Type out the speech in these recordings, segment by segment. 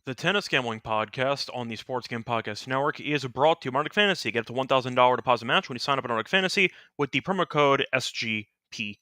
The Tennis Gambling Podcast on the Sports Game Podcast Network is brought to you by Nordic Fantasy. Get up to $1,000 deposit match when you sign up at Nordic Fantasy with the promo code SGPN.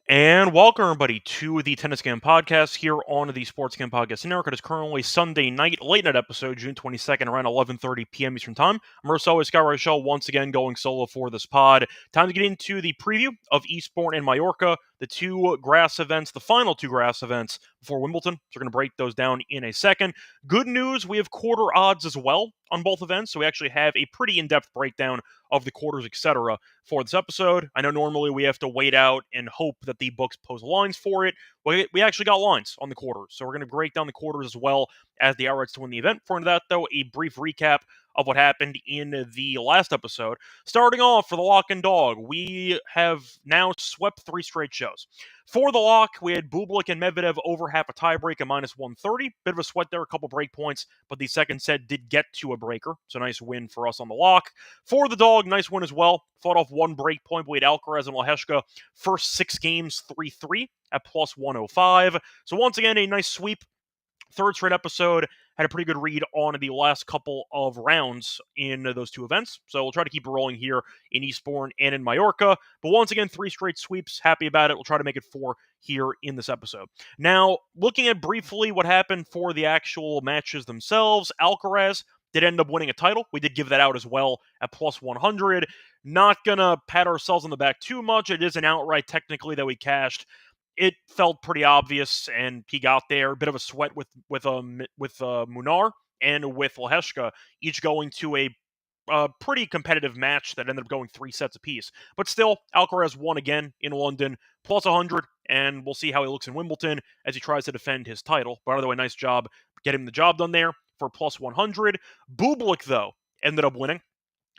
And welcome, everybody, to the Tennis Game Podcast here on the Sports Game Podcast Network. It is currently Sunday night, late night episode, June 22nd, around 11:30 p.m. Eastern Time. I'm as always, Scott Reichel, once again going solo for this pod. Time to get into the preview of Eastbourne and Mallorca, the two grass events, the final two grass events before Wimbledon. So we're going to break those down in a second. Good news, we have quarter odds as well on both events, so we actually have a pretty in-depth breakdown of the quarters, etc. for this episode. I know normally we have to wait out and hope that the books post lines for it. We actually got lines on the quarters, so we're going to break down the quarters as well as the outrights to win the event. For that, though, a brief recap of what happened in the last episode. Starting off for the lock and dog, we have now swept 3 straight shows. For the lock, we had Bublik and Medvedev over half a tiebreak at minus 130. Bit of a sweat there, a couple break points, but the second set did get to a breaker, so nice win for us on the lock. For the dog, nice win as well. Fought off one break point, but we had Alcaraz and Lehecka first 6 games 3-3 at plus 105. So once again, a nice sweep. Third straight episode, had a pretty good read on the last couple of rounds in those two events. So we'll try to keep it rolling here in Eastbourne and in Mallorca. But once again, 3 straight sweeps. Happy about it. We'll try to make it 4 here in this episode. Now, looking at briefly what happened for the actual matches themselves, Alcaraz did end up winning a title. We did give that out as well at plus 100. Not going to pat ourselves on the back too much. It is an outright technically that we cashed. It felt pretty obvious, and he got there. A bit of a sweat with Munar and with Lehecka, each going to a pretty competitive match that ended up going 3 sets apiece. But still, Alcaraz won again in London, plus 100, and we'll see how he looks in Wimbledon as he tries to defend his title. By the way, nice job getting the job done there for plus 100. Bublik, though, ended up winning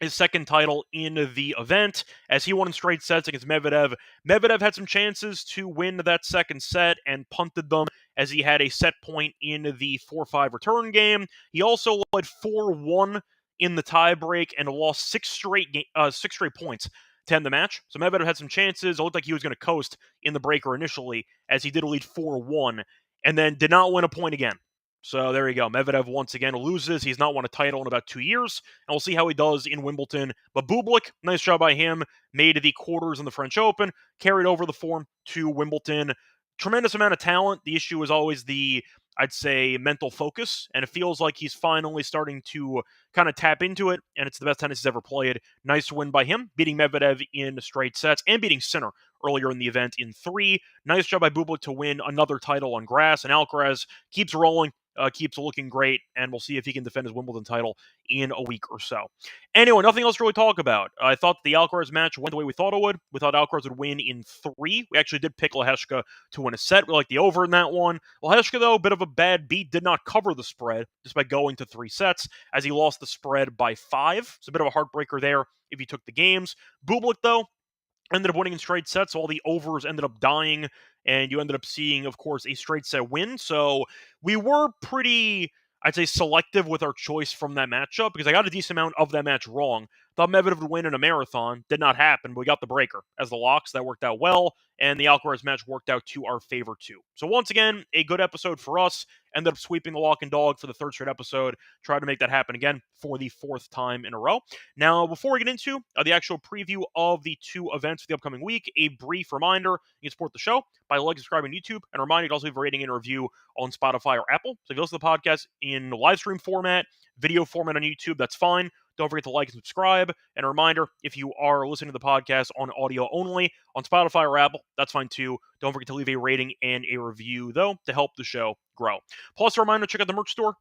his second title in the event, as he won in straight sets against Medvedev. Medvedev had some chances to win that second set and punted them, as he had a set point in the 4-5 return game. He also led 4-1 in the tiebreak and lost 6 straight points to end the match. So Medvedev had some chances. It looked like he was going to coast in the breaker initially, as he did lead 4-1, and then did not win a point again. So there you go. Medvedev once again loses. He's not won a title in about 2 years, and we'll see how he does in Wimbledon. But Bublik, nice job by him, made the quarters in the French Open, carried over the form to Wimbledon. Tremendous amount of talent. The issue is always the, I'd say, mental focus, and it feels like he's finally starting to kind of tap into it, and it's the best tennis he's ever played. Nice win by him, beating Medvedev in straight sets and beating Sinner earlier in the event in 3. Nice job by Bublik to win another title on grass, and Alcaraz keeps rolling. Keeps looking great, and we'll see if he can defend his Wimbledon title in a week or so. Anyway, nothing else to really talk about. I thought the Alcaraz match went the way we thought it would. We thought Alcaraz would win in 3. We actually did pick Lehecka to win a set. We liked the over in that one. Lehecka, though, a bit of a bad beat, did not cover the spread just by going to 3 sets, as he lost the spread by 5. It's a bit of a heartbreaker there if he took the games. Bublik, though, ended up winning in straight sets, so all the overs ended up dying, and you ended up seeing, of course, a straight set win. So we were pretty, I'd say, selective with our choice from that matchup, because I got a decent amount of that match wrong. Thought Medvedev would win in a marathon. Did not happen, but we got the breaker as the locks. That worked out well, and the Alcaraz match worked out to our favor, too. So once again, a good episode for us. Ended up sweeping the lock and dog for the 3rd straight episode. Tried to make that happen again for the 4th time in a row. Now, before we get into the actual preview of the 2 events for the upcoming week, a brief reminder: you can support the show by liking, subscribing to YouTube, and a reminder you can also leave a rating and a review on Spotify or Apple. So if you listen to the podcast in live stream format, video format on YouTube, that's fine. Don't forget to like and subscribe. And a reminder, if you are listening to the podcast on audio only on Spotify or Apple, that's fine too. Don't forget to leave a rating and a review, though, to help the show grow. Plus, a reminder to check out the merch store.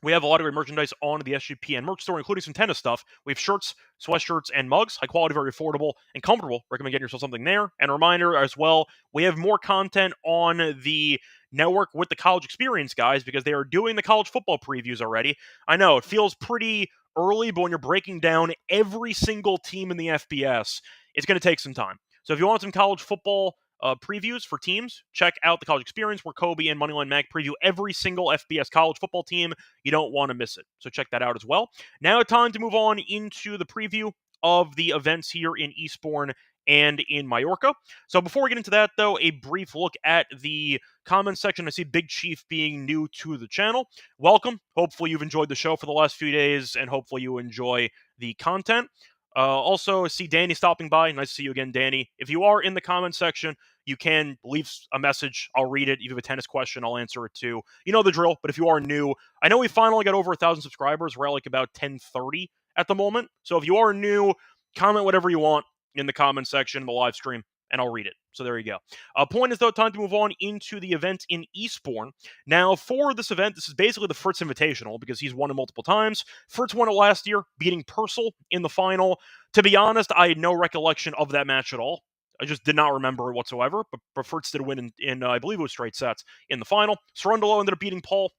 We have a lot of great merchandise on the SGPN merch store, including some tennis stuff. We have shirts, sweatshirts, and mugs. High quality, very affordable, and comfortable. Recommend getting yourself something there. And a reminder as well, we have more content on the network with the college experience guys, because they are doing the college football previews already. I know, it feels pretty early, but when you're breaking down every single team in the FBS, it's going to take some time. So if you want some college football previews for teams, check out the college experience, where Kobe and Moneyline Mac preview every single FBS college football team. You don't want to miss it. So check that out as well. Now, time to move on into the preview of the events here in Eastbourne and in Mallorca. So before we get into that, though, a brief look at the comment section. I see Big Chief being new to the channel. Welcome. Hopefully you've enjoyed the show for the last few days, and hopefully you enjoy the content. Also, I see Danny stopping by. Nice to see you again, Danny. If you are in the comment section, you can leave a message. I'll read it. If you have a tennis question, I'll answer it too. You know the drill, but if you are new, I know we finally got over 1,000 subscribers. We're at like about 1030 at the moment. So if you are new, comment whatever you want in the comment section in the live stream, and I'll read it. So there you go. Point is, though, time to move on into the event in Eastbourne. Now, for this event, this is basically the Fritz Invitational because he's won it multiple times. Fritz won it last year, beating Purcell in the final. To be honest, I had no recollection of that match at all. I just did not remember it whatsoever, but Fritz did win in I believe it was straight sets in the final. Cerundolo ended up beating Paul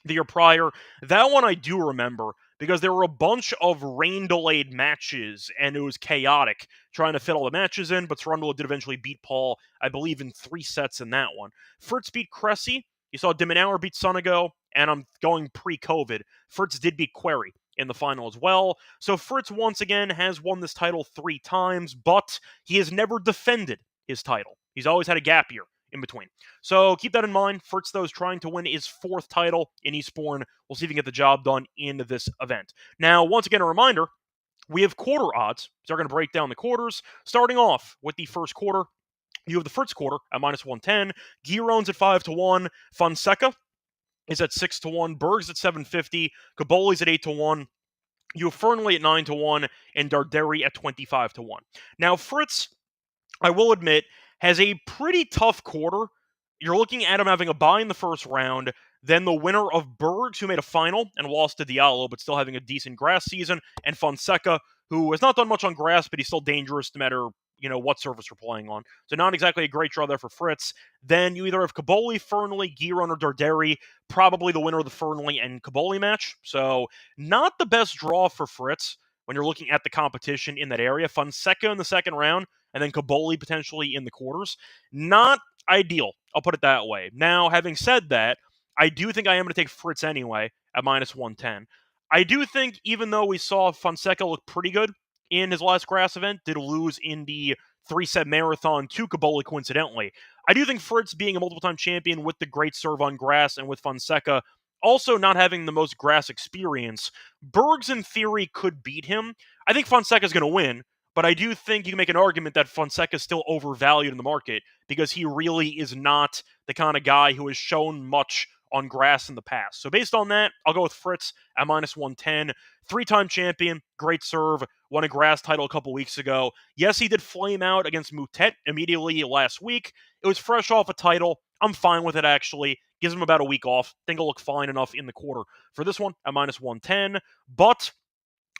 the year prior. That one I do remember because there were a bunch of rain-delayed matches, and it was chaotic trying to fit all the matches in, but Cerundolo did eventually beat Paul, I believe, in 3 sets in that one. Fritz beat Cressy. You saw Dimenauer beat Sonego, and I'm going pre-COVID. Fritz did beat Query in the final as well. So Fritz, once again, has won this title 3 times, but he has never defended his title. He's always had a gap year in between. So keep that in mind. Fritz, though, is trying to win his 4th title in Eastbourne. We'll see if he can get the job done in this event. Now, once again, a reminder, we have quarter odds. So we're going to break down the quarters. Starting off with the first quarter, you have the Fritz quarter at -110. Giron's at 5-1. Fonseca is at 6-1. Berg's at 750. Caboli's at 8-1. You have Fernley at 9-1. And Darderi at 25-1. Now, Fritz, I will admit, has a pretty tough quarter. You're looking at him having a bye in the first round, then the winner of Bergs, who made a final and lost to Diallo, but still having a decent grass season, and Fonseca, who has not done much on grass, but he's still dangerous no matter what surface you're playing on. So not exactly a great draw there for Fritz. Then you either have Caboli, Fernley, Giron, or Darderi, probably the winner of the Fernley and Caboli match. So not the best draw for Fritz when you're looking at the competition in that area. Fonseca in the second round, and then Caboli potentially in the quarters. Not ideal, I'll put it that way. Now, having said that, I do think I am going to take Fritz anyway at -110. I do think, even though we saw Fonseca look pretty good in his last grass event, did lose in the 3-set marathon to Caboli coincidentally, I do think Fritz being a multiple-time champion with the great serve on grass and with Fonseca also not having the most grass experience, Bergs in theory could beat him. I think Fonseca's going to win, but I do think you can make an argument that Fonseca is still overvalued in the market because he really is not the kind of guy who has shown much on grass in the past. So based on that, I'll go with Fritz at -110. 3-time champion, great serve, won a grass title a couple weeks ago. Yes, he did flame out against Moutet immediately last week. It was fresh off a title. I'm fine with it, actually. Gives him about a week off. Think he'll look fine enough in the quarter for this one at -110. But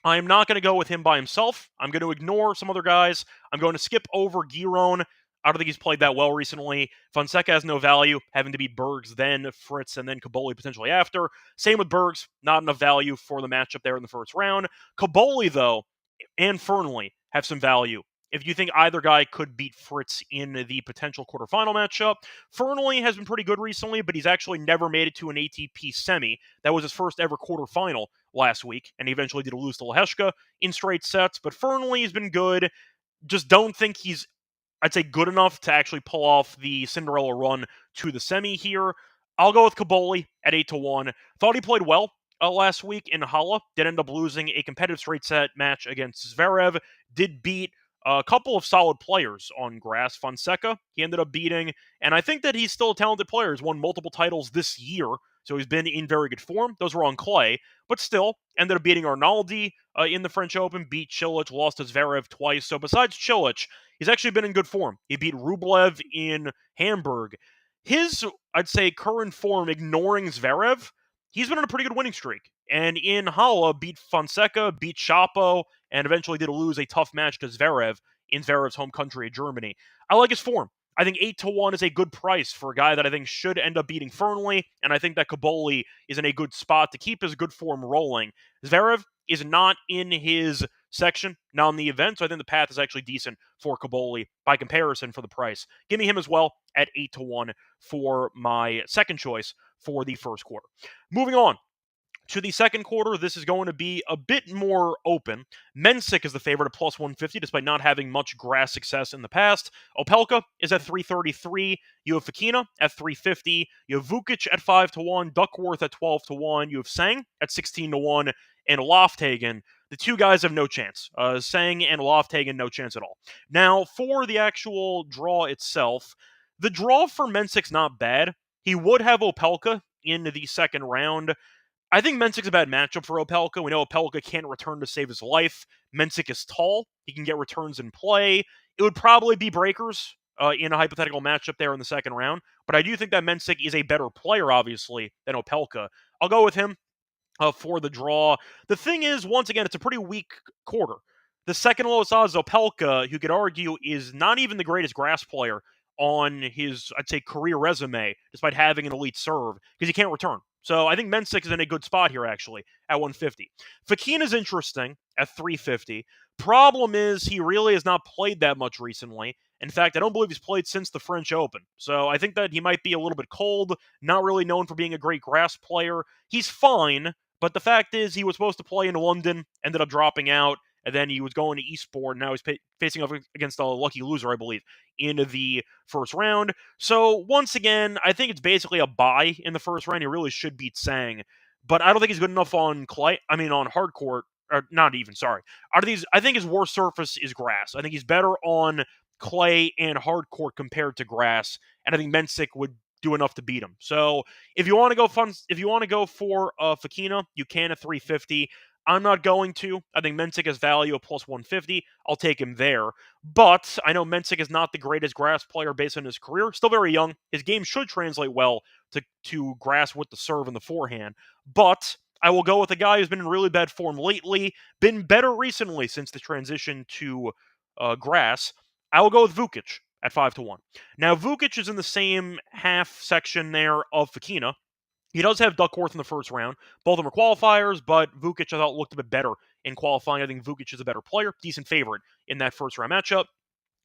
I'm not going to go with him by himself. I'm going to ignore some other guys. I'm going to skip over Giron. I don't think he's played that well recently. Fonseca has no value, having to beat Bergs, then Fritz, and then Caboli potentially after. Same with Bergs, not enough value for the matchup there in the first round. Caboli, though, and Fernley have some value. If you think either guy could beat Fritz in the potential quarterfinal matchup, Fernley has been pretty good recently, but he's actually never made it to an ATP semi. That was his first ever quarterfinal last week, and he eventually did lose to Leheshka in straight sets. But Fernley has been good. Just don't think he's, I'd say, good enough to actually pull off the Cinderella run to the semi here. I'll go with Caboli at 8-1. Thought he played well last week in Halle. Did end up losing a competitive straight set match against Zverev. Did beat a couple of solid players on grass. Fonseca, he ended up beating, and I think that he's still a talented player. He's won multiple titles this year, so he's been in very good form. Those were on clay, but still ended up beating Arnaldi in the French Open, beat Cilic, lost to Zverev twice. So besides Cilic, he's actually been in good form. He beat Rublev in Hamburg. His, I'd say, current form, ignoring Zverev, he's been on a pretty good winning streak. And in Halle, beat Fonseca, beat Chapo, and eventually did lose a tough match to Zverev in Zverev's home country of Germany. I like his form. I think 8-1 is a good price for a guy that I think should end up beating Fernley, and I think that Caboli is in a good spot to keep his good form rolling. Zverev is not in his section, not in the event, so I think the path is actually decent for Caboli by comparison for the price. Give me him as well at 8-1 for my second choice for the first quarter. Moving on To the second quarter, this is going to be a bit more open. Mensik is the favorite at plus 150, despite not having much grass success in the past. Opelka is at 333. You have Fekina at 350. You have Vukic at 5-1. Duckworth at 12-1. You have Sang at 16-1. And Lofthagen. The two guys have no chance. Sang and Lofthagen, no chance at all. Now, for the actual draw itself, the draw for Mensik's not bad. He would have Opelka in the second round. I think Mensik's a bad matchup for Opelka. We know Opelka can't return to save his life. Mensik is tall. He can get returns in play. It would probably be breakers in a hypothetical matchup there in the second round. But I do think that Mensik is a better player, obviously, than Opelka. I'll go with him for the draw. The thing is, once again, it's a pretty weak quarter. The second lowest odds, Opelka, you could argue, is not even the greatest grass player on his, I'd say, career resume, despite having an elite serve, because he can't return. So I think Mensik is in a good spot here, actually, at 150. Fekina is interesting at 350. Problem is, he really has not played that much recently. In fact, I don't believe he's played since the French Open. So I think that he might be a little bit cold, not really known for being a great grass player. He's fine, but the fact is he was supposed to play in London, ended up dropping out, and then he was going to Eastbourne. Now he's facing off against a lucky loser, I believe, in the first round. So once again, I think it's basically a bye in the first round. He really should beat Sang, but I don't think he's good enough on on hard court. Or not even, sorry. Out of these, I think his worst surface is grass. I think he's better on clay and hard court compared to grass, and I think Mensik would do enough to beat him. So if you want to go for Fekina, you can at 350. I'm not going to. I think Mensik has value of plus 150. I'll take him there. But I know Mensik is not the greatest grass player based on his career. Still very young. His game should translate well to grass with the serve and the forehand. But I will go with a guy who's been in really bad form lately, been better recently since the transition to grass. I will go with Vukic at 5-1. Now, Vukic is in the same half section there of Fekina. He does have Duckworth in the first round. Both of them are qualifiers, but Vukic, I thought, looked a bit better in qualifying. I think Vukic is a better player, decent favorite in that first round matchup.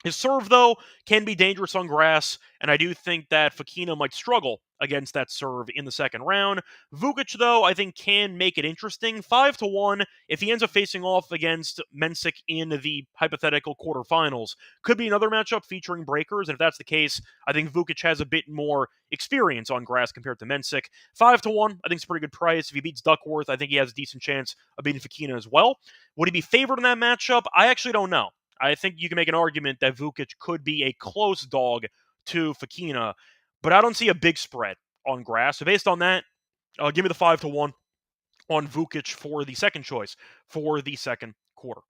His serve, though, can be dangerous on grass, and I do think that Fekina might struggle against that serve in the second round. Vukic, though, I think can make it interesting. 5-1, if he ends up facing off against Mensik in the hypothetical quarterfinals. Could be another matchup featuring breakers, and if that's the case, I think Vukic has a bit more experience on grass compared to Mensik. 5-1, I think it's a pretty good price. If he beats Duckworth, I think he has a decent chance of beating Fekina as well. Would he be favored in that matchup? I actually don't know. I think you can make an argument that Vukic could be a close dog to Fekina, but I don't see a big spread on grass. So based on that, give me the 5-1 on Vukic for the second choice for the second quarter.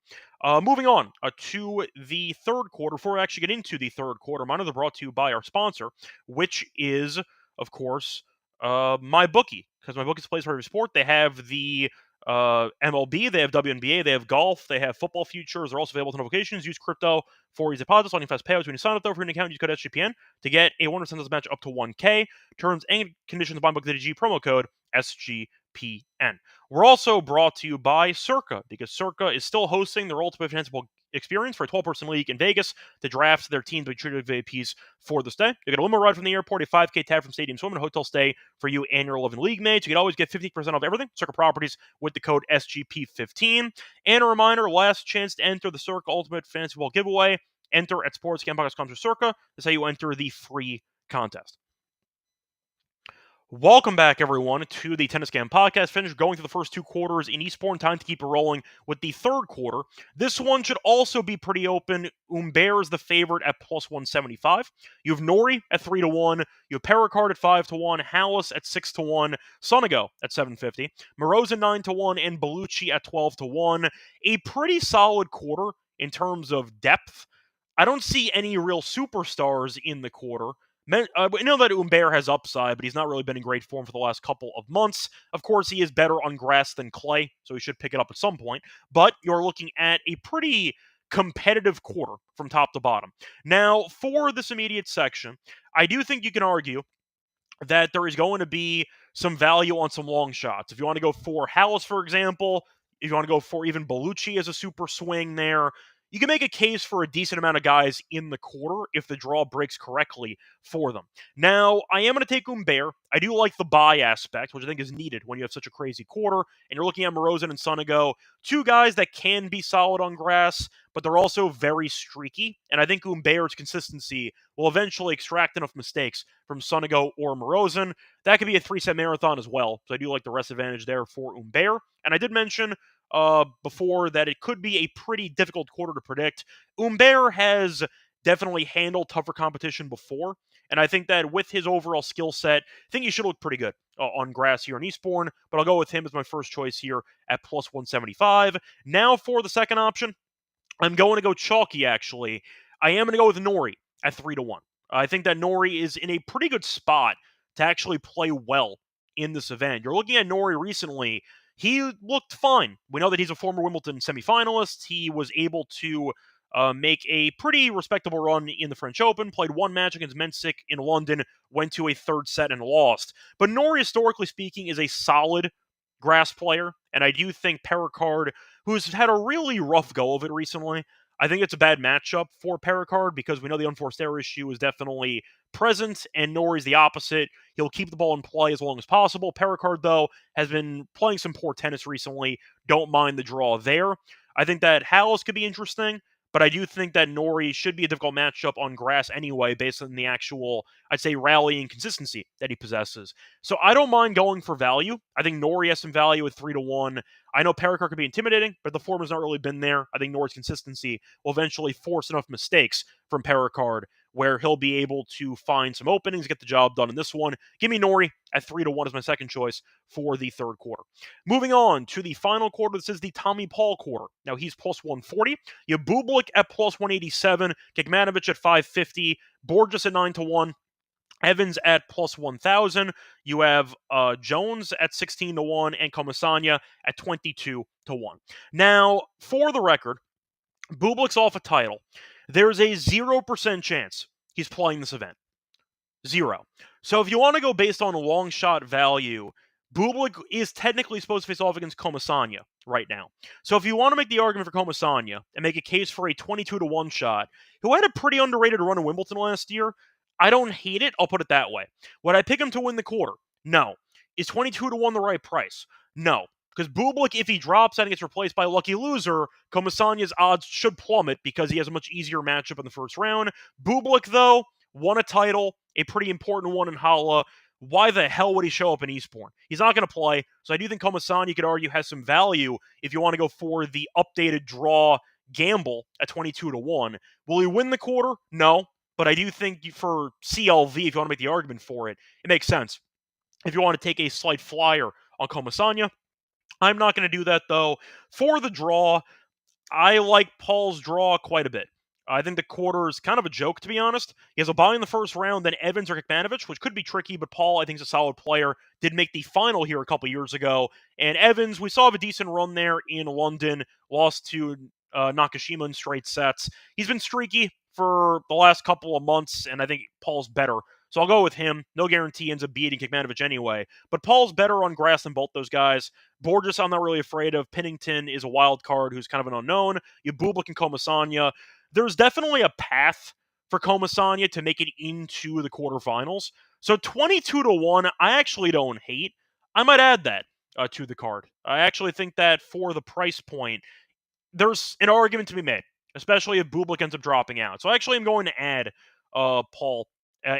Moving on to the third quarter. Before we actually get into the third quarter, mine are brought to you by our sponsor, which is, of course, MyBookie, because MyBookie is a place for every sport. They have the MLB, they have WNBA, they have golf, they have football futures. They're also available to notifications. Use crypto for easy deposits, lightning fast payouts. When you sign up though for an account, use code SGPN to get a 100% match up to 1K. Terms and conditions of MyBookie.ag, promo code SGPN. We're also brought to you by Circa, because Circa is still hosting their Ultimate Financial Experience for a 12-person league in Vegas to draft their team to be treated as VIPs for this day. You get a limo ride from the airport, a 5K tab from Stadium Swim, and a hotel stay for you and your 11 league mates. You can always get 50% off everything, Circa Properties, with the code SGP15. And a reminder, last chance to enter the Circa Ultimate Fantasy Football giveaway. Enter at sportsgambling.com/Circa. That's how you enter the free contest. Welcome back, everyone, to the Tennis Scam Podcast. Finished going through the first two quarters in Eastbourne. Time to keep it rolling with the third quarter. This one should also be pretty open. Humbert is the favorite at plus 175. You have Nori at 3-1. You have Perricard at 5-1. Hallis at 6-1. Sonego at 750. Moroza 9-1. And Bellucci at 12-1. A pretty solid quarter in terms of depth. I don't see any real superstars in the quarter. We know that Humbert has upside, but he's not really been in great form for the last couple of months. Of course, he is better on grass than clay, so he should pick it up at some point. But you're looking at a pretty competitive quarter from top to bottom. Now, for this immediate section, I do think you can argue that there is going to be some value on some long shots. If you want to go for Hallis, for example, if you want to go for even Bellucci as a super swing there, you can make a case for a decent amount of guys in the quarter if the draw breaks correctly for them. Now, I am going to take Humbert. I do like the buy aspect, which I think is needed when you have such a crazy quarter, and you're looking at Morozin and Sonego, two guys that can be solid on grass, but they're also very streaky, and I think Humbert's consistency will eventually extract enough mistakes from Sonego or Morozin. That could be a three-set marathon as well, so I do like the rest advantage there for Humbert. And I did mention before that it could be a pretty difficult quarter to predict. Humbert has definitely handled tougher competition before, and I think that with his overall skill set, I think he should look pretty good on grass here in Eastbourne, but I'll go with him as my first choice here at plus 175. Now for the second option, I'm going to go chalky, actually. I am going to go with Norrie at 3-1. I think that Norrie is in a pretty good spot to actually play well in this event. You're looking at Norrie recently. He looked fine. We know that he's a former Wimbledon semifinalist. He was able to make a pretty respectable run in the French Open, played one match against Mensik in London, went to a third set and lost. But Norrie, historically speaking, is a solid grass player, and I do think Perricard, who's had a really rough go of it recently, I think it's a bad matchup for Perricard because we know the unforced error issue is definitely present, and Norrie's the opposite. He'll keep the ball in play as long as possible. Perricard, though, has been playing some poor tennis recently. Don't mind the draw there. I think that Halles could be interesting, but I do think that Norrie should be a difficult matchup on grass anyway, based on the actual, I'd say, rallying consistency that he possesses. So I don't mind going for value. I think Norrie has some value at 3-1. I know Perricard could be intimidating, but the form has not really been there. I think Norrie's consistency will eventually force enough mistakes from Perricard where he'll be able to find some openings, get the job done in this one. Give me Norrie at 3-1 as my second choice for the third quarter. Moving on to the final quarter, this is the Tommy Paul quarter. Now he's plus 140. You have Bublik at plus 187, Kekmanovic at 550, Borges at 9-1. Evans at plus 1,000. You have Jones at 16-1 and Comasagna at 22-1. Now, for the record, Bublik's off a title. There's a 0% chance he's playing this event. 0. So if you want to go based on a long shot value, Bublik is technically supposed to face off against Comasagna right now. So if you want to make the argument for Comasagna and make a case for a 22-1 shot, who had a pretty underrated run in Wimbledon last year, I don't hate it, I'll put it that way. Would I pick him to win the quarter? No. Is 22-1 the right price? No. Because Bublik, if he drops and gets replaced by a lucky loser, Comasagna's odds should plummet because he has a much easier matchup in the first round. Bublik, though, won a title, a pretty important one in Halle. Why the hell would he show up in Eastbourne? He's not going to play, so I do think Comasagna, you could argue, has some value if you want to go for the updated draw gamble at 22-1. Will he win the quarter? No. But I do think for CLV, if you want to make the argument for it, it makes sense. If you want to take a slight flyer on Comasagna, I'm not going to do that, though. For the draw, I like Paul's draw quite a bit. I think the quarter is kind of a joke, to be honest. He has a bye in the first round, then Evans or Kekmanovic, which could be tricky, but Paul, I think, is a solid player. Did make the final here a couple years ago. And Evans, we saw have a decent run there in London, lost to Nakashima in straight sets. He's been streaky for the last couple of months, and I think Paul's better. So I'll go with him. No guarantee he ends up beating Kekmanovic anyway. But Paul's better on grass than both those guys. Borges, I'm not really afraid of. Pennington is a wild card who's kind of an unknown. You have Bublik and Comasagna. There's definitely a path for Comasagna to make it into the quarterfinals. So 22-1, I actually don't hate. I might add that to the card. I actually think that for the price point, there's an argument to be made, especially if Bublik ends up dropping out. So actually I'm going to add Paul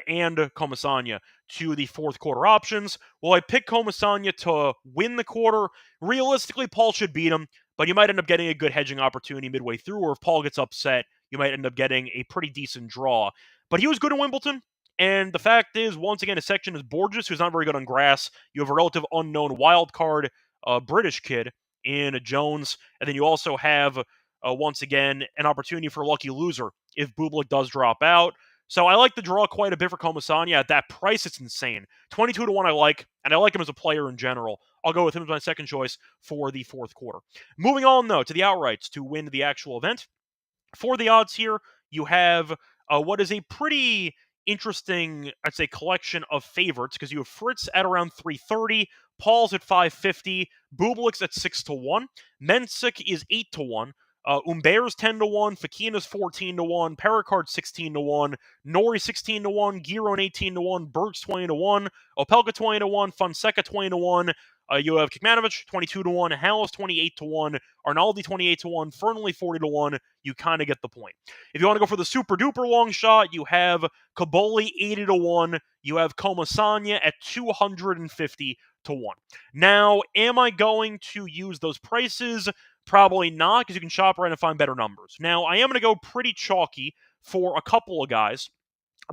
and Comasagna to the fourth quarter options. Will I pick Comasagna to win the quarter? Realistically, Paul should beat him, but you might end up getting a good hedging opportunity midway through, or if Paul gets upset, you might end up getting a pretty decent draw. But he was good in Wimbledon, and the fact is, once again, his section is Borges, who's not very good on grass. You have a relative unknown wild card British kid in Jones, and then you also have, once again, an opportunity for a lucky loser if Bublik does drop out. So I like the draw quite a bit for Comasagna. At that price, it's insane. 22-1 I like, and I like him as a player in general. I'll go with him as my second choice for the fourth quarter. Moving on, though, to the outrights to win the actual event. For the odds here, you have what is a pretty interesting, I'd say, collection of favorites, because you have Fritz at around 330, Paul's at 550, Bublik's at 6-1, Mensik is 8-1, Umber's 10-1, Fakina's 14-1, Pericard's 16-1, Nori 16-1, Giron 18-1, Berg's 20-1, Opelka 20-1, Fonseca 20-1. You have Kekmanovic 22-1, Hallis 28-1, Arnaldi 28-1, Fernley 40-1. You kind of get the point. If you want to go for the super duper long shot, you have Kaboli 80-1. You have Comasagna at 250-1. Now, am I going to use those prices? Probably not, because you can shop around and find better numbers. Now, I am going to go pretty chalky for a couple of guys,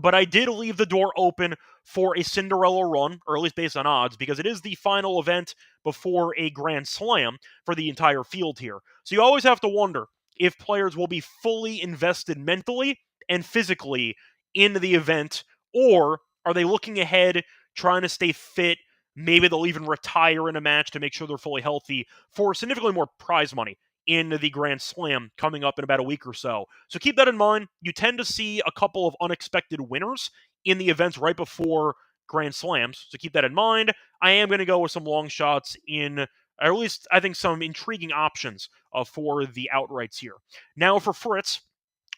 but I did leave the door open for a Cinderella run, or at least based on odds, because it is the final event before a Grand Slam for the entire field here. So you always have to wonder if players will be fully invested mentally and physically in the event, or are they looking ahead, trying to stay fit? Maybe they'll even retire in a match to make sure they're fully healthy for significantly more prize money in the Grand Slam coming up in about a week or so. So keep that in mind. You tend to see a couple of unexpected winners in the events right before Grand Slams. So keep that in mind. I am going to go with some long shots in, or at least I think some intriguing options for the outrights here. Now for Fritz,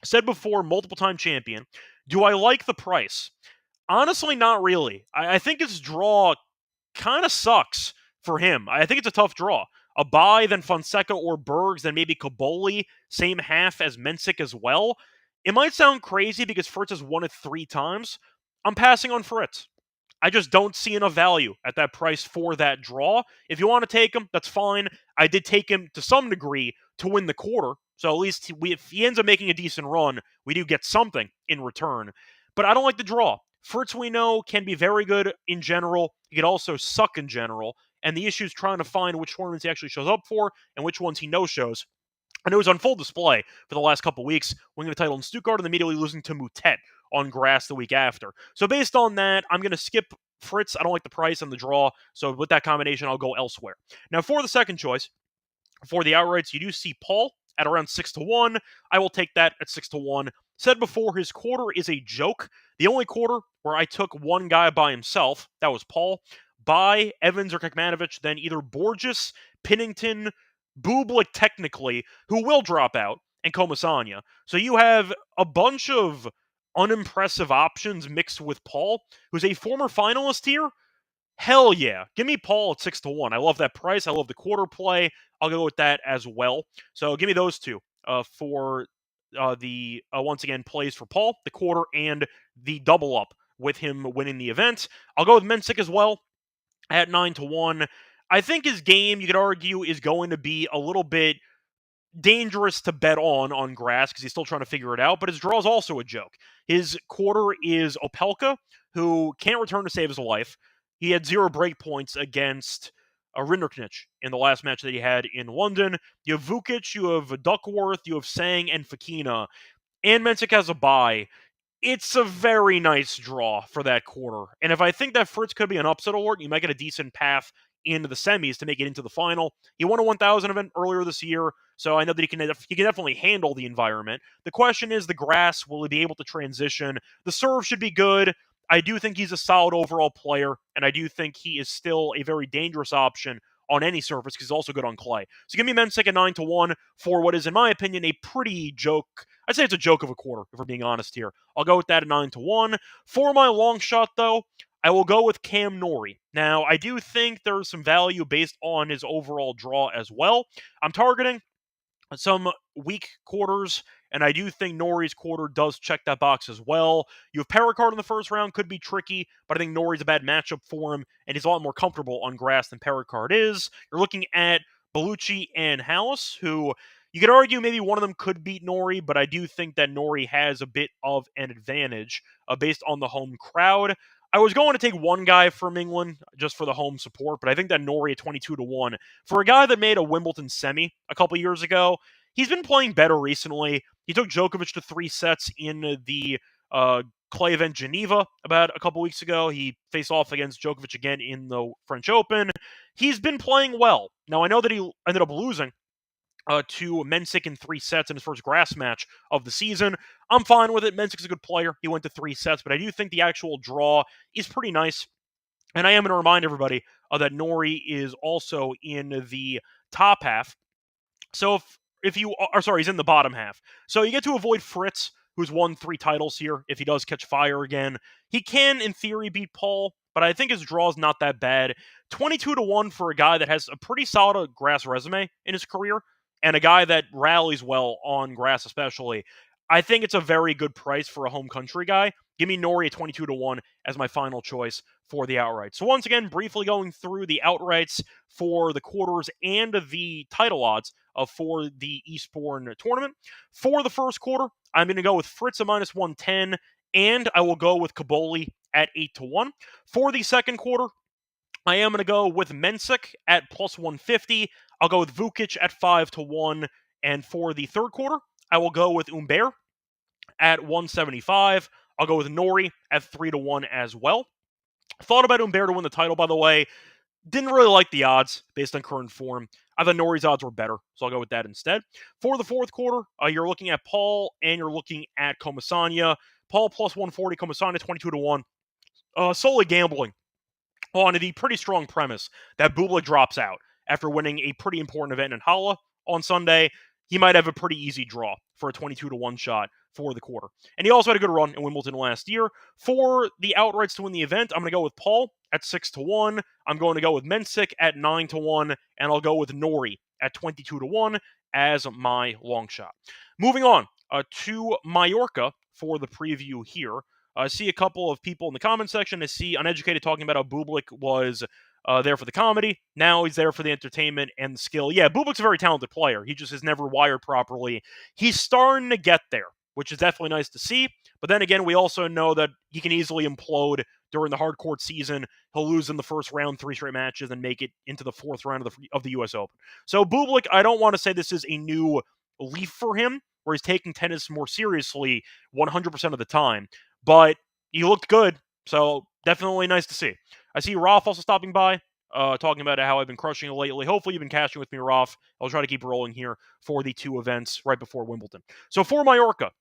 said before, multiple-time champion. Do I like the price? Honestly, not really. I think his draw kind of sucks for him. I think it's a tough draw. A buy, then Fonseca or Bergs, then maybe Kaboli, same half as Mensik as well. It might sound crazy because Fritz has won it 3 times. I'm passing on Fritz. I just don't see enough value at that price for that draw. If you want to take him, that's fine. I did take him to some degree to win the quarter. So at least if he ends up making a decent run, we do get something in return. But I don't like the draw. Fritz, we know, can be very good in general. He could also suck in general. And the issue is trying to find which tournaments he actually shows up for and which ones he no-shows. And it was on full display for the last couple weeks, winning the title in Stuttgart and immediately losing to Moutet on grass the week after. So based on that, I'm going to skip Fritz. I don't like the price and the draw. So with that combination, I'll go elsewhere. Now for the second choice, for the outrights, you do see Paul at around 6-1. I will take that at 6-1. Said before, his quarter is a joke. The only quarter where I took one guy by himself, that was Paul. By Evans or Kekmanovic, then either Borges, Pinnington, Bublik technically, who will drop out, and Comasagna. So you have a bunch of unimpressive options mixed with Paul, who's a former finalist here. Hell yeah. Give me Paul at 6-1. I love that price. I love the quarter play. I'll go with that as well. So give me those two for the, once again, plays for Paul, the quarter, and the double up with him winning the event. I'll go with Mensik as well at 9-1. I think his game, you could argue, is going to be a little bit dangerous to bet on grass because he's still trying to figure it out, but his draw is also a joke. His quarter is Opelka, who can't return to save his life. He had 0 break points against Rinderknech in the last match that he had in London. You have Vukic, you have Duckworth, you have Sang and Fakina, and Mensik has a bye. It's a very nice draw for that quarter. And if I think that Fritz could be an upset alert, you might get a decent path into the semis to make it into the final. He won a 1,000 event earlier this year, so I know that he can definitely handle the environment. The question is the grass, will he be able to transition? The serve should be good. I do think he's a solid overall player, and I do think he is still a very dangerous option on any surface because he's also good on clay. So give me Mensik at 9-1 for what is, in my opinion, a pretty joke. I'd say it's a joke of a quarter, if we're being honest here. I'll go with that at 9-1. For my long shot, though, I will go with Cam Norrie. Now, I do think there's some value based on his overall draw as well. I'm targeting some weak quarters, and I do think Norrie's quarter does check that box as well. You have Pericard in the first round, could be tricky, but I think Norrie's a bad matchup for him, and he's a lot more comfortable on grass than Pericard is. You're looking at Bellucci and Hallis, who you could argue maybe one of them could beat Norrie, but I do think that Norrie has a bit of an advantage based on the home crowd. I was going to take one guy from England just for the home support, but I think that Norrie at 22-1, for a guy that made a Wimbledon semi a couple years ago, he's been playing better recently. He took Djokovic to 3 sets in the clay event Geneva about a couple weeks ago. He faced off against Djokovic again in the French Open. He's been playing well. Now, I know that he ended up losing to Mensik in 3 sets in his first grass match of the season. I'm fine with it. Mensik's a good player. He went to 3 sets, but I do think the actual draw is pretty nice. And I am going to remind everybody that Norrie is also in the top half. So if he's in the bottom half. So you get to avoid Fritz, who's won 3 titles here. If he does catch fire again, he can, in theory, beat Paul, but I think his draw is not that bad. 22-1 for a guy that has a pretty solid grass resume in his career, and a guy that rallies well on grass, especially. I think it's a very good price for a home country guy. Give me Norrie at 22-1 as my final choice for the outright. So once again, briefly going through the outrights for the quarters and the title odds for the Eastbourne tournament. For the first quarter, I'm going to go with Fritz at minus 110, and I will go with Kaboli at 8-1. For the second quarter, I am going to go with Mensik at plus 150. I'll go with Vukic at 5-1. And for the third quarter, I will go with Humbert at 175. I'll go with Norrie at 3-1 as well. Thought about Humbert to win the title, by the way. Didn't really like the odds based on current form. I thought Norrie's odds were better, so I'll go with that instead. For the fourth quarter, you're looking at Paul and you're looking at Comasagna. Paul plus 140, Comasagna 22-1. Solely gambling on the pretty strong premise that Bublik drops out after winning a pretty important event in Halle on Sunday. He might have a pretty easy draw for a 22-1 shot for the quarter. And he also had a good run in Wimbledon last year. For the outrights to win the event, I'm going to go with Paul at 6-1. I'm going to go with Mensik at 9-1. And I'll go with Norrie at 22-1 as my long shot. Moving on to Mallorca for the preview here. I see a couple of people in the comment section. I see Uneducated talking about how Bublik was there for the comedy. Now he's there for the entertainment and the skill. Yeah, Bublik's a very talented player. He just has never wired properly. He's starting to get there, which is definitely nice to see. But then again, we also know that he can easily implode during the hard court season. He'll lose in the first round, 3 straight matches, and make it into the fourth round of the U.S. Open. So Bublik, I don't want to say this is a new leaf for him, where he's taking tennis more seriously 100% of the time. But he looked good, so definitely nice to see. I see Ralph also stopping by, talking about how I've been crushing it lately. Hopefully you've been cashing with me, Ralph. I'll try to keep rolling here for the 2 events right before Wimbledon. So for Mallorca,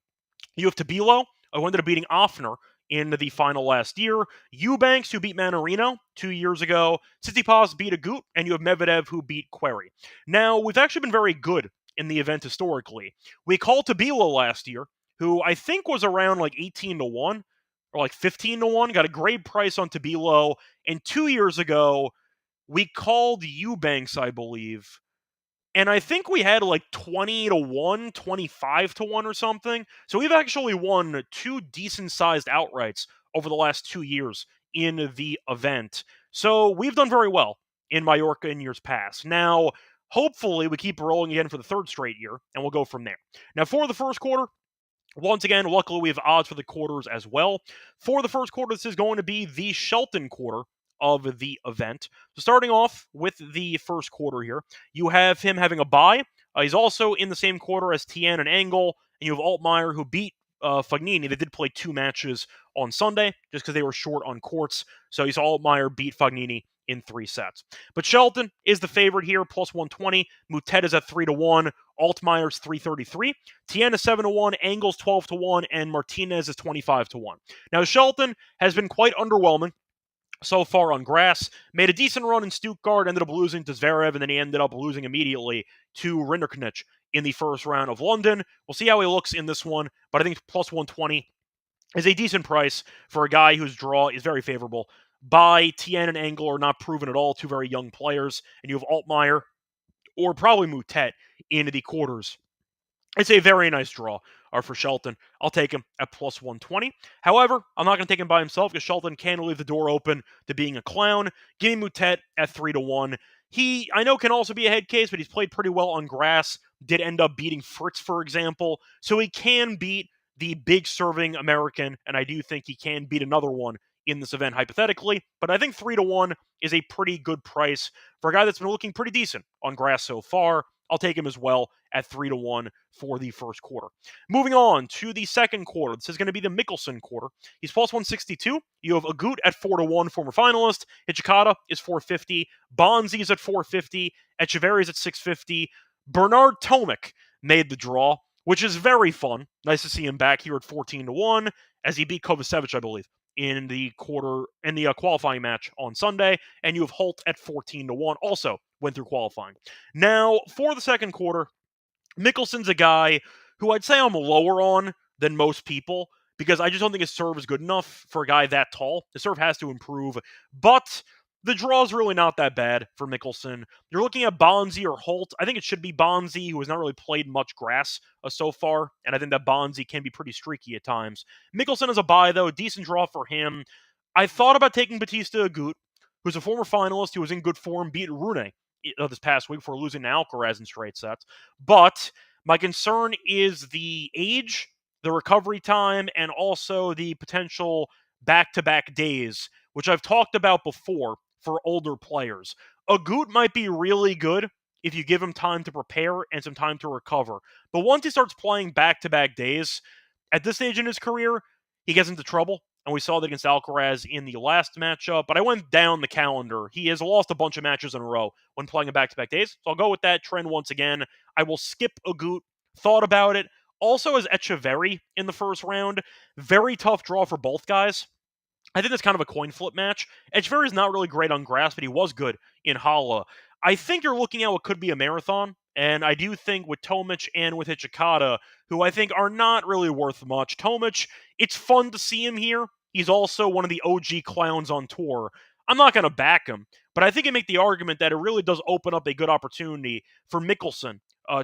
you have Tabilo, who ended up beating Offner in the final last year. Eubanks, who beat Manarino 2 years ago. Tsitsipas beat Agut, and you have Medvedev, who beat Querrey. Now, we've actually been very good in the event historically. We called Tabilo last year, who I think was around like 18-1 or like 15-1. Got a great price on Tabilo. And 2 years ago, we called Eubanks, I believe. And I think we had like 20-1, 25-1 or something. So we've actually won 2 decent-sized outrights over the last 2 years in the event. So we've done very well in Mallorca in years past. Now, hopefully we keep rolling again for the 3rd straight year, and we'll go from there. Now, for the first quarter, once again, luckily we have odds for the quarters as well. For the first quarter, this is going to be the Shelton quarter of the event. So starting off with the first quarter here, you have him having a bye. He's also in the same quarter as Tien and Angle, and you have Altmaier, who beat Fognini. They did play 2 matches on Sunday just because they were short on courts. So you saw Altmaier beat Fognini in 3 sets. But Shelton is the favorite here, plus 120. Moutet is at 3-1. Altmaier's 333. Tien is 7-1. Angle's 12-1. And Martinez is 25-1. Now, Shelton has been quite underwhelming so far on grass. Made a decent run in Stuttgart, ended up losing to Zverev, and then he ended up losing immediately to Rinderknech in the first round of London. We'll see how he looks in this one, but I think plus 120 is a decent price for a guy whose draw is very favorable. By Tien and Angle are not proven at all, 2 very young players, and you have Altmaier or probably Moutet into the quarters. It's a very nice draw for Shelton. I'll take him at plus 120. However, I'm not going to take him by himself because Shelton can leave the door open to being a clown. Give me Moutet at 3-1. He, I know, can also be a head case, but he's played pretty well on grass. Did end up beating Fritz, for example. So he can beat the big serving American, and I do think he can beat another one in this event, hypothetically. But I think 3-1 is a pretty good price for a guy that's been looking pretty decent on grass so far. I'll take him as well at 3-1 for the first quarter. Moving on to the second quarter. This is going to be the Mickelson quarter. He's plus 162. You have Agut at 4-1, former finalist. Hijikata is 450. Bonzi is at 450. Echeverry is at 650. Bernard Tomic made the draw, which is very fun. Nice to see him back here at 14-1 as he beat Kovacevic, I believe, in the qualifying match on Sunday. And you have Holt at 14-1, also went through qualifying. Now, for the second quarter, Mickelson's a guy who I'd say I'm lower on than most people because I just don't think his serve is good enough for a guy that tall. His serve has to improve, but the draw is really not that bad for Mickelson. You're looking at Bonzi or Holt. I think it should be Bonzi, who has not really played much grass so far, and I think that Bonzi can be pretty streaky at times. Mickelson is a buy, though. Decent draw for him. I thought about taking Batista Agut, who's a former finalist who was in good form, beat Rune this past week before losing to Alcaraz in straight sets. But my concern is the age, the recovery time, and also the potential back-to-back days, which I've talked about before for older players. Agut might be really good if you give him time to prepare and some time to recover. But once he starts playing back-to-back days, at this stage in his career, he gets into trouble. And we saw that against Alcaraz in the last matchup. But I went down the calendar. He has lost a bunch of matches in a row when playing in back-to-back days. So I'll go with that trend once again. I will skip Agut. Thought about it. Also as Echeverry in the first round. Very tough draw for both guys. I think that's kind of a coin flip match. Echeverry is not really great on grass, but he was good in Halle. I think you're looking at what could be a marathon, and I do think with Tomic and with Hichikata, who I think are not really worth much. Tomic, it's fun to see him here. He's also one of the OG clowns on tour. I'm not going to back him, but I think I make the argument that it really does open up a good opportunity for Mickelson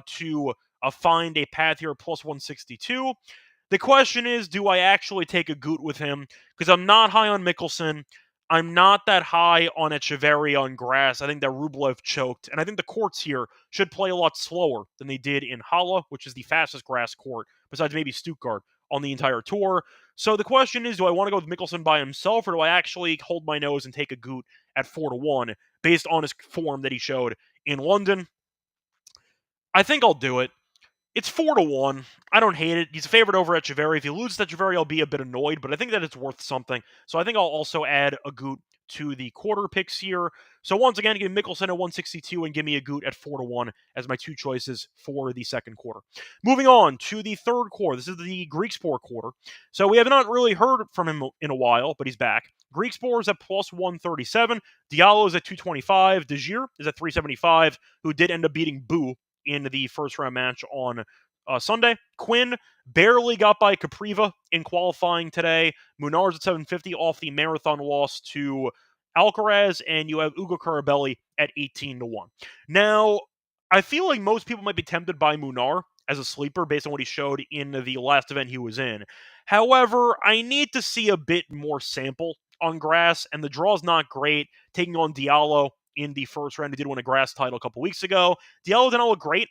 to find a path here at plus 162. The question is, do I actually take Agut with him? Because I'm not high on Mickelson. I'm not that high on Echeverry on grass. I think that Rublev choked. And I think the courts here should play a lot slower than they did in Halle, which is the fastest grass court, besides maybe Stuttgart, on the entire tour. So the question is, do I want to go with Mickelson by himself, or do I actually hold my nose and take Agut at 4-1 based on his form that he showed in London? I think I'll do it. It's 4-1. I don't hate it. He's a favorite over Echeverry. If he loses to Echeverry, I'll be a bit annoyed, but I think that it's worth something. So I think I'll also add Agut to the quarter picks here. So once again, give me Mickelson at 162 and give me Agut at 4-1 as my two choices for the second quarter. Moving on to the third quarter. This is the Griekspoor quarter. So we have not really heard from him in a while, but he's back. Griekspoor is at plus 137. Diallo is at 225. De Gier is at 375, who did end up beating Boo in the first round match on Sunday. Quinn barely got by Capriva in qualifying today. Munar's at 750 off the marathon loss to Alcaraz, and you have Ugo Carabelli at 18-1. Now, I feel like most people might be tempted by Munar as a sleeper based on what he showed in the last event he was in. However, I need to see a bit more sample on grass, and the draw's not great. Taking on Diallo in the first round, he did win a grass title a couple weeks ago. Diallo did not look great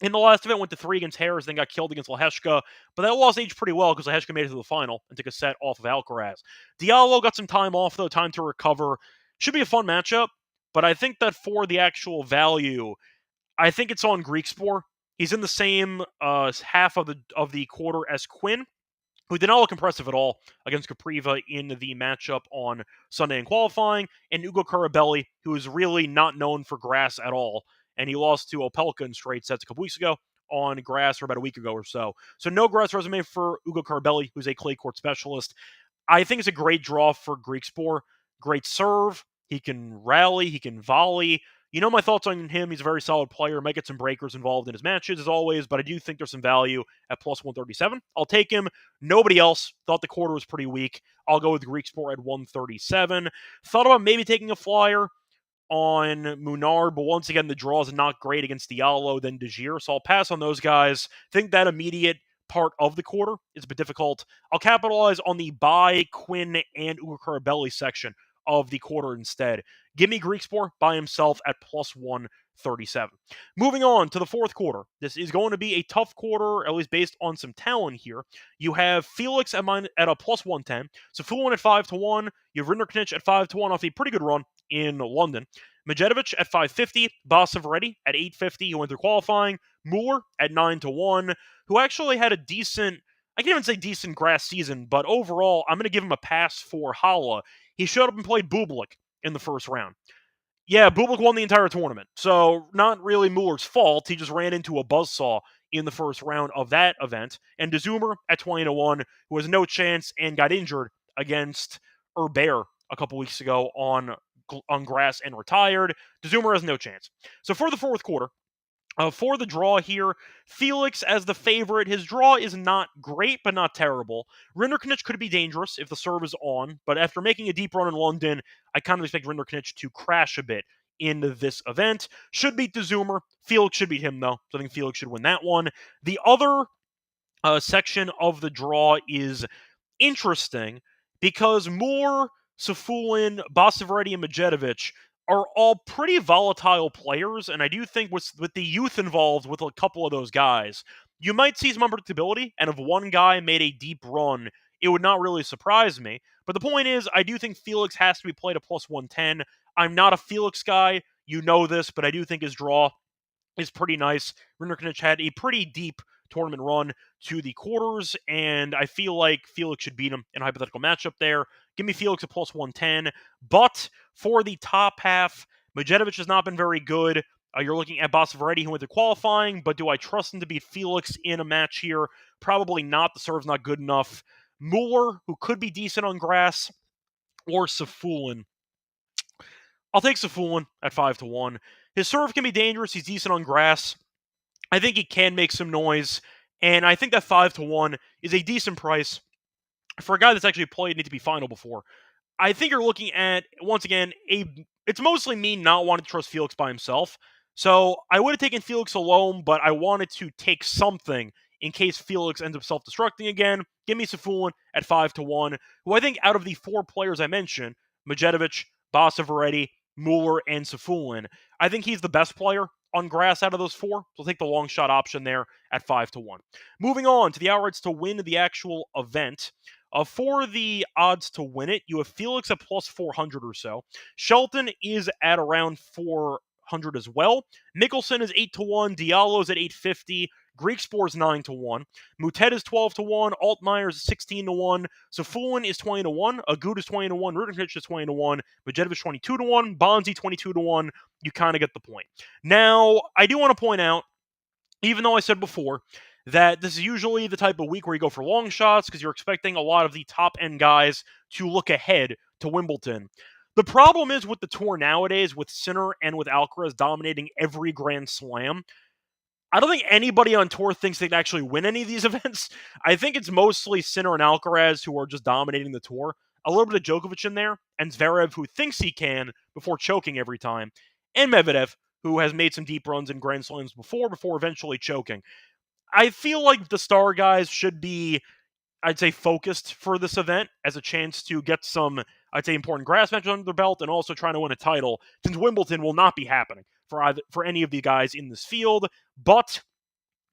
in the last event, went to 3 against Harris, then got killed against Leheshka, but that loss aged pretty well because Leheshka made it to the final and took a set off of Alcaraz. Diallo got some time off, though, time to recover. Should be a fun matchup, but I think that for the actual value, I think it's on Griekspoor. He's in the same half of the quarter as Quinn, who did not look impressive at all against Capriva in the matchup on Sunday in qualifying, and Ugo Carabelli, who is really not known for grass at all, and he lost to Opelka in straight sets a couple weeks ago on grass, or about a week ago or so. So no grass resume for Ugo Carabelli, who's a clay court specialist. I think it's a great draw for Griekspoor. Great serve. He can rally. He can volley. You know my thoughts on him. He's a very solid player. Might get some breakers involved in his matches, as always, but I do think there's some value at plus 137. I'll take him. Nobody else thought the quarter was pretty weak. I'll go with Griekspoor at 137. Thought about maybe taking a flyer on Munar, but once again, the draw is not great against Diallo than De Gier, so I'll pass on those guys. Think that immediate part of the quarter is a bit difficult. I'll capitalize on the buy Quinn and Ugo Carabelli section of the quarter instead. Give me Griekspoor by himself at plus 137. Moving on to the fourth quarter. This is going to be a tough quarter, at least based on some talent here. You have Felix at a plus 110. So Fulwin at 5-1. You have Rinderknech at 5-1 off a pretty good run in London. Medjedovic at 550. Basavaretti at 850, who went through qualifying. Mueller at 9-1, who actually had a decent, I can't even say decent grass season, but overall, I'm going to give him a pass for Halle. He showed up and played Bublik in the first round. Yeah, Bublik won the entire tournament, so not really Mueller's fault. He just ran into a buzzsaw in the first round of that event. And De Zoomer at 20-1, who has no chance and got injured against Herbert a couple weeks ago on grass and retired. De Zoomer has no chance. So for the fourth quarter, For the draw here, Felix as the favorite. His draw is not great, but not terrible. Rinderknech could be dangerous if the serve is on, but after making a deep run in London, I kind of expect Rinderknech to crash a bit in this event. Should beat the Zoomer. Felix should beat him, though, so I think Felix should win that one. The other section of the draw is interesting because Moore, Safulin, Bosavaretti, and Medjedovic are all pretty volatile players, and I do think with the youth involved with a couple of those guys, you might see some unpredictability, and if one guy made a deep run, it would not really surprise me. But the point is, I do think Felix has to be played at plus 110. I'm not a Felix guy, you know this, but I do think his draw is pretty nice. Rinderknech had a pretty deep tournament run to the quarters, and I feel like Felix should beat him in a hypothetical matchup there. Give me Felix at plus 110. But for the top half, Medjedovic has not been very good. You're looking at Bosavaretti, who went to qualifying, but do I trust him to beat Felix in a match here? Probably not. The serve's not good enough. Mueller, who could be decent on grass, or Safulin. I'll take Safulin at 5-1. His serve can be dangerous. He's decent on grass. I think he can make some noise, and I think that 5-1 is a decent price for a guy that's actually played an ATP final before. I think you're looking at, once again, it's mostly me not wanting to trust Felix by himself. So I would have taken Felix alone, but I wanted to take something in case Felix ends up self-destructing again. Give me Safulin at 5-1, who I think out of the four players I mentioned, Medjedovic, Bosavaretti, Mueller, and Safulin, I think he's the best player on grass out of those four. So I'll take the long shot option there at 5-1. Moving on to the outrights to win the actual event. For the odds to win it, you have Felix at plus 400 or so. Shelton is at around 400 as well. Mickelson is 8-1. Diallo's at 850. Griekspoor's 9-1. Moutet is 12-1. Altmaier is 16-1. Safulin is 20-1. Agut is 20-1. Rinderknech is 20-1. Medjedovic 22-1. Bonzi 22-1. You kind of get the point. Now, I do want to point out, even though I said before that this is usually the type of week where you go for long shots because you're expecting a lot of the top-end guys to look ahead to Wimbledon. The problem is with the tour nowadays, with Sinner and with Alcaraz dominating every Grand Slam, I don't think anybody on tour thinks they can actually win any of these events. I think it's mostly Sinner and Alcaraz who are just dominating the tour. A little bit of Djokovic in there, and Zverev who thinks he can before choking every time, and Medvedev who has made some deep runs in Grand Slams before eventually choking. I feel like the star guys should be, I'd say, focused for this event as a chance to get some, I'd say, important grass matches under their belt and also trying to win a title, since Wimbledon will not be happening for any of the guys in this field. But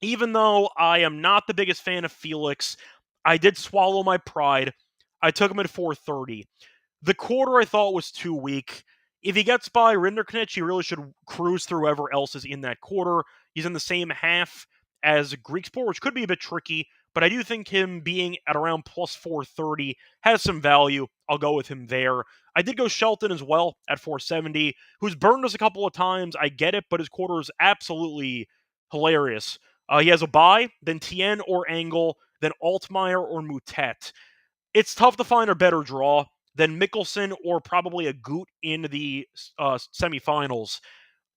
even though I am not the biggest fan of Felix, I did swallow my pride. I took him at 430. The quarter I thought was too weak. If he gets by Rinderknech, he really should cruise through whoever else is in that quarter. He's in the same half as Griekspoor, which could be a bit tricky, but I do think him being at around plus 430 has some value. I'll go with him there. I did go Shelton as well at 470, who's burned us a couple of times. I get it, but his quarter is absolutely hilarious. He has a bye, then Tien or Angle, then Altmaier or Moutet. It's tough to find a better draw than Mickelson or probably Agut in the semifinals.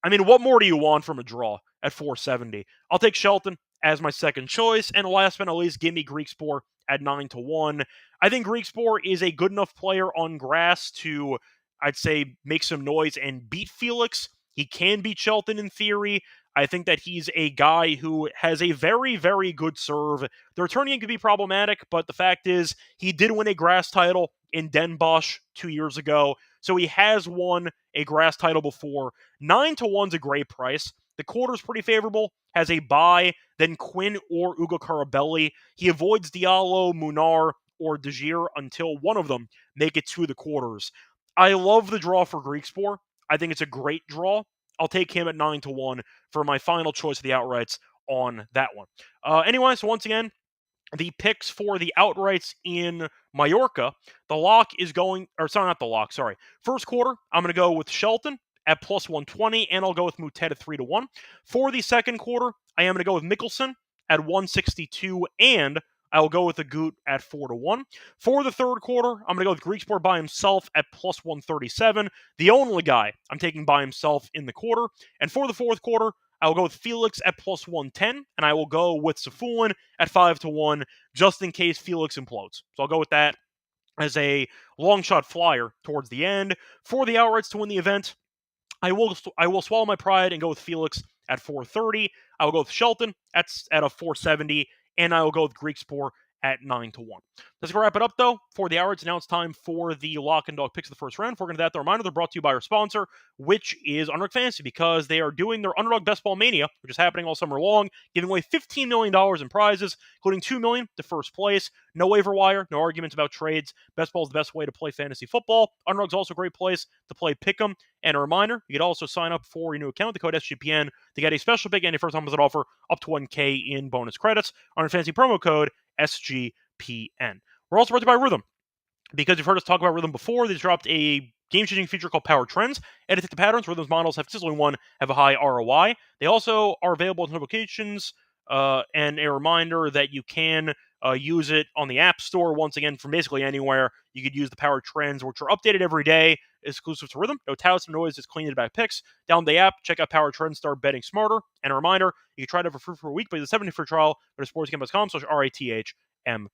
I mean, what more do you want from a draw at 470? I'll take Shelton as my second choice, and last but not least, give me Griekspoor at 9-1. I think Griekspoor is a good enough player on grass to, I'd say, make some noise and beat Felix. He can beat Shelton in theory. I think that he's a guy who has a very, very good serve. The returning could be problematic, but the fact is he did win a grass title in Den Bosch 2 years ago, so he has won a grass title before. 9-1's a great price. The quarter's pretty favorable, has a bye, then Quinn or Ugo Carabelli. He avoids Diallo, Munar, or De Gea until one of them make it to the quarters. I love the draw for Griekspoor. I think it's a great draw. I'll take him at 9-1 for my final choice of the outrights on that one. Anyway, so once again, the picks for the outrights in Mallorca, the lock is going, or sorry, not the lock, sorry. First quarter, I'm going to go with Shelton at plus 120, and I'll go with Moutet at 3-1. For the second quarter, I am going to go with Mickelson at 162, and I'll go with Agut at 4-1. For the third quarter, I'm going to go with Griekspoor by himself at plus 137, the only guy I'm taking by himself in the quarter. And for the fourth quarter, I will go with Felix at plus 110, and I will go with Safulin at 5-1, just in case Felix implodes. So I'll go with that as a long shot flyer towards the end. For the outrights to win the event, I will swallow my pride and go with Felix at 430. I will go with Shelton at a 470, and I will go with Greek Sport at 9-1. Let's go wrap it up, though. For the hours, now it's time for the lock and dog picks of the first round. Before we get to that, the reminder, they're brought to you by our sponsor, which is Underdog Fantasy, because they are doing their Underdog Best Ball Mania, which is happening all summer long, giving away $15 million in prizes, including $2 million to first place. No waiver wire, no arguments about trades. Best Ball is the best way to play fantasy football. Underdog's also a great place to play Pick'em. And a reminder, you could also sign up for your new account with the code SGPN to get a special big and a first-time visit offer up to 1K in bonus credits. Underdog Fantasy promo code SGPN. We're also brought to you by Rhythm, because you've heard us talk about Rhythm before. They dropped a game-changing feature called Power Trends. Edit the patterns. Rhythm's models have consistently have a high ROI. They also are available in locations, and a reminder that you can use it on the App Store. Once again, from basically anywhere, you could use the Power Trends, which are updated every day, exclusive to Rhythm. No touts, no noise, just clean it back picks. Download the app, check out Power Trends, start betting smarter. And a reminder, you can try it out for a week, but it's a 7-day free trial. Go to sportsgame.com/RATHMM.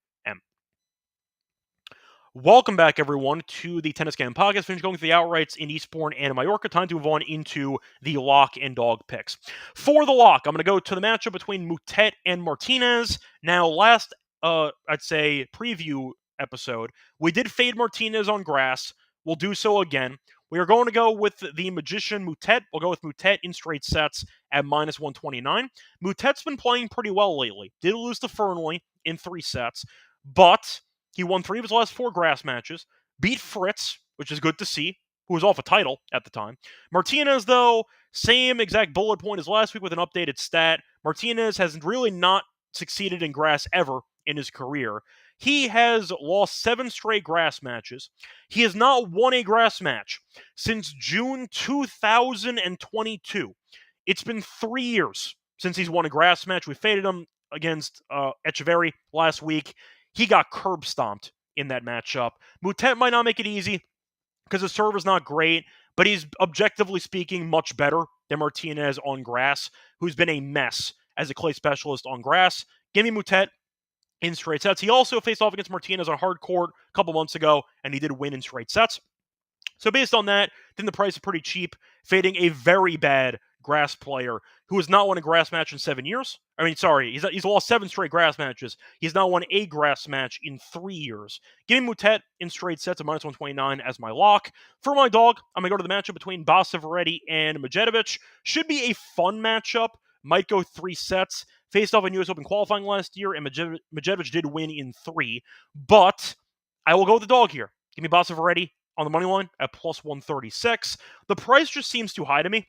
Welcome back, everyone, to the Tennis Game Podcast. Finish going through the outrights in Eastbourne and Mallorca. Time to move on into the lock and dog picks. For the lock, I'm going to go to the matchup between Moutet and Martinez. Now, last, I'd say, preview episode, we did fade Martinez on grass. We'll do so again. We are going to go with the magician Moutet. We'll go with Moutet in straight sets at minus 129. Moutet's been playing pretty well lately. Did lose to Fernley in 3 sets, but he won 3 of his last 4 grass matches, beat Fritz, which is good to see, who was off a title at the time. Martinez, though, same exact bullet point as last week with an updated stat. Martinez has really not succeeded in grass ever in his career. He has lost 7 straight grass matches. He has not won a grass match since June 2022. It's been 3 years since he's won a grass match. We faded him against Echeverry last week. He got curb stomped in that matchup. Moutet might not make it easy because his serve is not great, but he's, objectively speaking, much better than Martinez on grass, who's been a mess as a clay specialist on grass. Give me Moutet in straight sets. He also faced off against Martinez on hard court a couple months ago, and he did win in straight sets. So based on that, then the price is pretty cheap, fading a very bad grass player who has not won a grass match in 7 years. He's lost 7 straight grass matches. He's not won a grass match in 3 years. Give me Moutet in straight sets at minus 129 as my lock. For my dog, I'm going to go to the matchup between Basaviretti and Medjedovic. Should be a fun matchup. Might go 3 sets. Faced off in U.S. Open qualifying last year, and Medjedovic did win in 3. But I will go with the dog here. Give me Basaviretti on the money line at plus 136. The price just seems too high to me.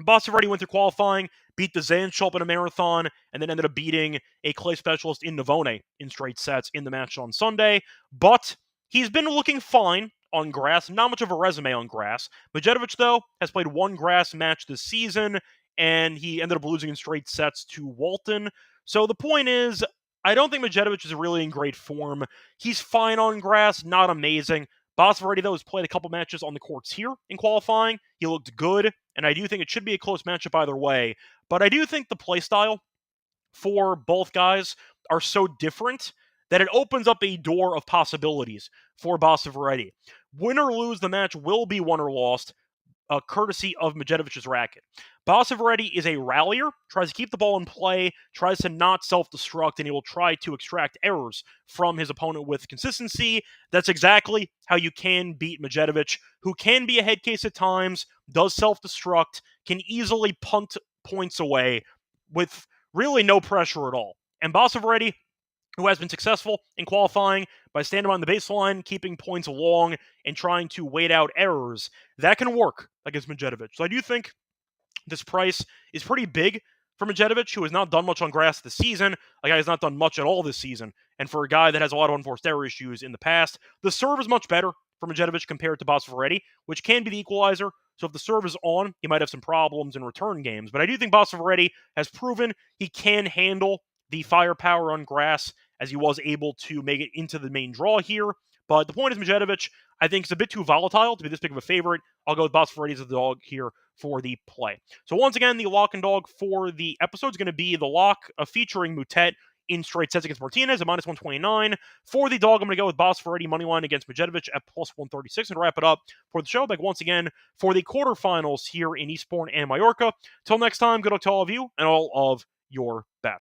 Basaviretti went through qualifying, beat the Zanchelp in a marathon, and then ended up beating a clay specialist in Navone in straight sets in the match on Sunday. But he's been looking fine on grass. Not much of a resume on grass. Medjedovic, though, has played 1 grass match this season, and he ended up losing in straight sets to Walton. So the point is, I don't think Medjedovic is really in great form. He's fine on grass, not amazing. Basaviretti, though, has played a couple matches on the courts here in qualifying. He looked good, and I do think it should be a close matchup either way. But I do think the play style for both guys are so different that it opens up a door of possibilities for Basaviretti. Win or lose, the match will be won or lost, courtesy of Medjedovic's racket. Basaviretti is a rallier, tries to keep the ball in play, tries to not self-destruct, and he will try to extract errors from his opponent with consistency. That's exactly how you can beat Medjedovic, who can be a head case at times, does self-destruct, can easily punt points away with really no pressure at all. And Basaviretti, who has been successful in qualifying by standing on the baseline, keeping points long, and trying to wait out errors, that can work against Medjedovic. So I do think this price is pretty big for Medjedovic, who has not done much on grass this season. A guy has not done much at all this season. And for a guy that has a lot of unforced error issues in the past, the serve is much better for Medjedovic compared to Basaviretti, which can be the equalizer. So if the serve is on, he might have some problems in return games. But I do think Basaviretti has proven he can handle the firepower on grass, as he was able to make it into the main draw here. But the point is, Medjedovic, I think, is a bit too volatile to be this big of a favorite. I'll go with Bosphorades as the dog here for the play. So once again, the lock and dog for the episode is going to be the lock featuring Mutet in straight sets against Martinez at minus 129. For the dog, I'm going to go with Bosphorades moneyline against Medjedovic at plus 136. And to wrap it up for the show, back once again for the quarterfinals here in Eastbourne and Mallorca. Till next time, good luck to all of you and all of your bets.